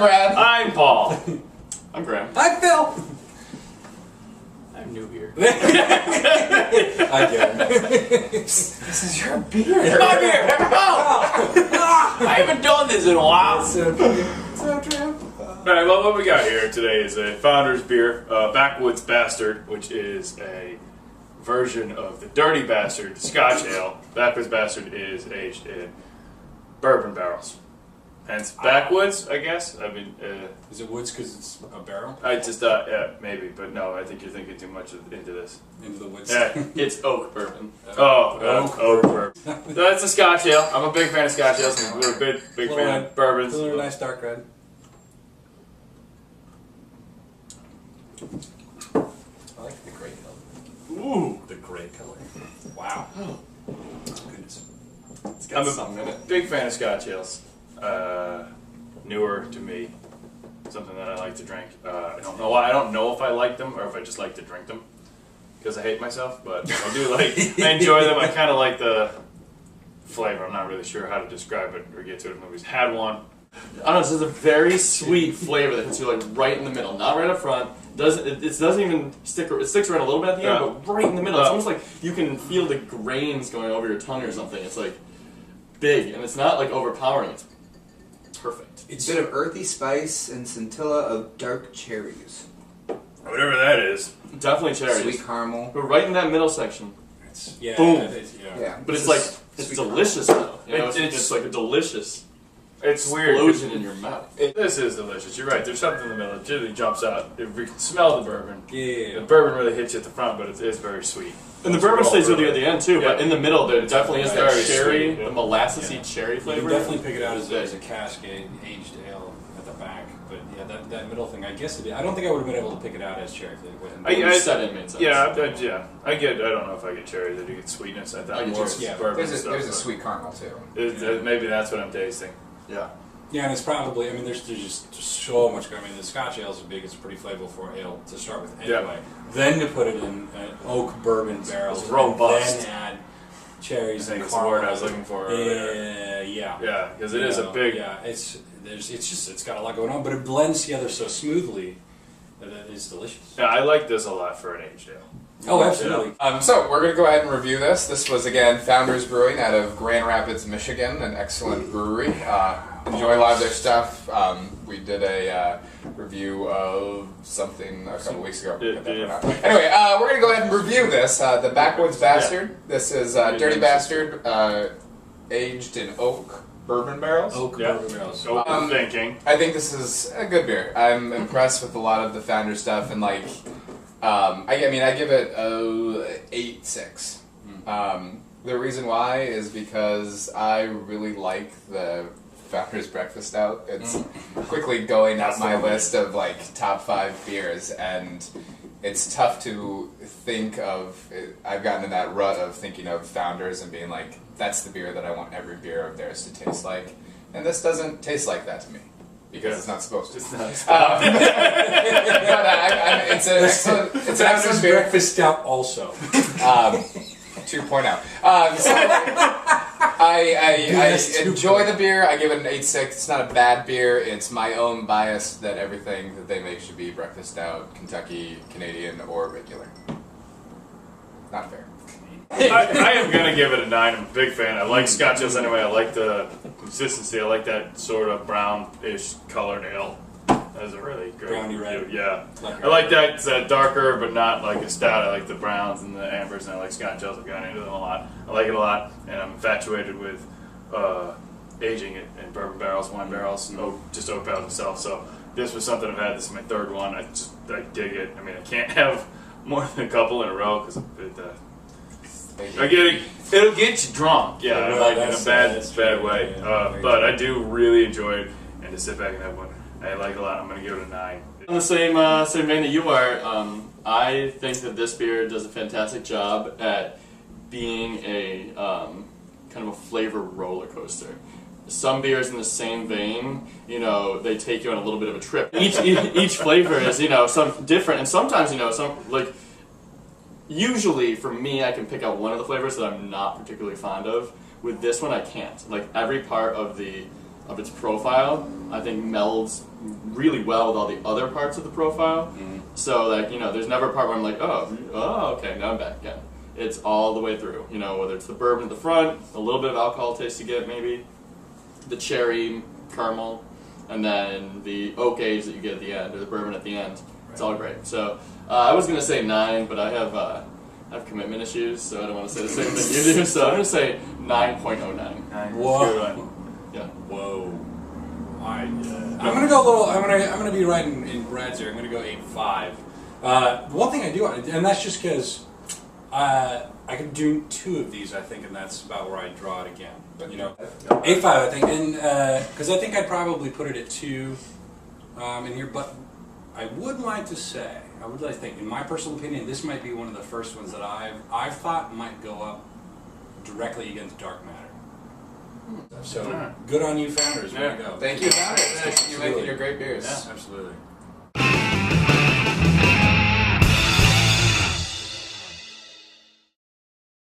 Brad. I'm Paul. I'm Graham. I'm Phil. I'm new here. I get it. This is your beer. My beer! I haven't done this in a while. So true. Alright, well, what we got here today is a Founder's Beer, Backwoods Bastard, which is a version of the Dirty Bastard Scotch Ale. Backwoods Bastard is aged in bourbon barrels. Hence, Backwoods, I guess. I mean, Is it woods because it's a barrel? I just thought, yeah, maybe, but no, I think you're thinking too much into this. Into the woods? Yeah, it's oak bourbon. Oak bourbon. So that's a Scotch Ale. I'm a big fan of Scotch ales. I'm a big fan of bourbons. It's a nice dark red. I like the gray color. Ooh. The gray color. Wow. Goodness. It's got I'm something in it. big fan of Scotch ales. Newer to me. Something that I like to drink. I don't know why. I don't know if I like them or if I just like to drink them. Because I hate myself, but I do I enjoy them. I kind of like the flavor. I'm not really sure how to describe it or get to it. I've always had one. I don't know, this is a very sweet flavor that hits you like right in the middle, not right up front. It doesn't even stick. It sticks around a little bit at the end, but right in the middle. It's almost like you can feel the grains going over your tongue or something. It's like big, and it's not like overpowering. It's perfect. It's a bit of earthy spice and scintilla of dark cherries. Whatever that is, definitely cherries. Sweet caramel. But right in that middle section, Yeah. boom. Yeah. But it's like it's delicious though. You know, it's like a delicious. It's weird. Explosion in your mouth. This is delicious. You're right. There's something in the middle. It really jumps out. If we can smell the bourbon. Yeah. The bourbon really hits you at the front, but it is very sweet. And the It's bourbon all stays with you at bourbon. the end too. Yeah. But in the middle, there definitely is that Very cherry, sweet, yeah. the molassesy cherry You flavor. can definitely pick it out as a Cascade aged ale at the back, but yeah, that middle thing, I guess I don't think I would have been able to pick it out as cherry. I said it made sense. Yeah. I don't know if I get cherries. I do get sweetness. I thought more yeah. bourbon There's stuff. a sweet caramel too. Maybe that's what I'm tasting. Yeah. Yeah, and it's probably, I mean, there's just so much. I mean, the Scotch ales are big. It's pretty flavorful for ale to start with anyway. Yeah. Then to put it in oak bourbon barrels, It's robust. and then add cherries I think and it's the word I was caramel. looking for earlier. Yeah. Yeah, because it is a big. Yeah, it's got a lot going on, but it blends together so smoothly that it's delicious. Yeah, I like this a lot for an aged ale. Oh, absolutely. So we're going to go ahead and review this. This was again Founders Brewing out of Grand Rapids, Michigan, an excellent brewery. Enjoy a lot of their stuff. We did a review of something a couple weeks ago. Anyway, we're going to go ahead and review this. The Backwoods Bastard. This is Dirty Bastard, aged in oak bourbon barrels. Oak bourbon barrels. Thinking. I think this is a good beer. I'm impressed with a lot of the Founder stuff, and like, I give it a 8.6. The reason why is because I really like the Founder's Breakfast Stout. It's quickly going up my list of like top 5 beers, and it's tough to think of. I've gotten in that rut of thinking of Founders and being like, that's the beer that I want every beer of theirs to taste like, and this doesn't taste like that to me. Because it's not supposed to. It's not supposed to. It's an excellent. It's an excellent beer. Breakfast stout also. 2.0. So I enjoy the beer. I give it an 8.6. It's not a bad beer. It's my own bias that everything that they make should be breakfast stout, Kentucky, Canadian, or regular. Not fair. I am going to give it a 9. I'm a big fan. I like Scotch ales anyway. I like the consistency. I like that sort of brownish colored ale. That is a really great Browny red. Yeah. I like that. It's darker, but not like a stout. I like the browns and the ambers, and I like Scotch ales. I've gotten into them a lot. I like it a lot, and I'm infatuated with aging it in bourbon barrels, wine barrels, just oak barrels itself. So this was something I've had. This is my 3rd one. I dig it. I mean, I can't have more than a couple in a row because it'll get you drunk. Yeah, like in a bad way. But I do really enjoy it, and to sit back and have one, I like it a lot. I'm going to give it a 9. On the same vein that you are, I think that this beer does a fantastic job at being a kind of a flavor roller coaster. Some beers in the same vein, they take you on a little bit of a trip. Each flavor is, some different, and sometimes, some like. Usually, for me, I can pick out one of the flavors that I'm not particularly fond of. With this one, I can't. Like, every part of the of its profile, I think melds really well with all the other parts of the profile. Mm-hmm. So like, you know, there's never a part where I'm like, oh, okay, now I'm back again. It's all the way through, you know, whether it's the bourbon at the front, a little bit of alcohol taste you get maybe, the cherry caramel, and then the oak age that you get at the end, or the bourbon at the end. It's all great. So I was gonna say 9, but I have commitment issues, so I don't want to say the same thing you do. So I'm gonna say 9.09. Whoa. Yeah. Whoa. I'm gonna go a little. I'm gonna be right in Brad's here. I'm gonna go 8.5. One thing I do, and that's just because I could do 2 of these, I think, and that's about where I draw it again. But you know, 8.5, I think, and because I think I'd probably put it at 2 in here. But I would like to think, in my personal opinion, this might be one of the first ones that I've thought might go up directly against Dark Matter. So good on you, founders. Way to go. Thank you, founders. You're making your great beers. Yeah, absolutely.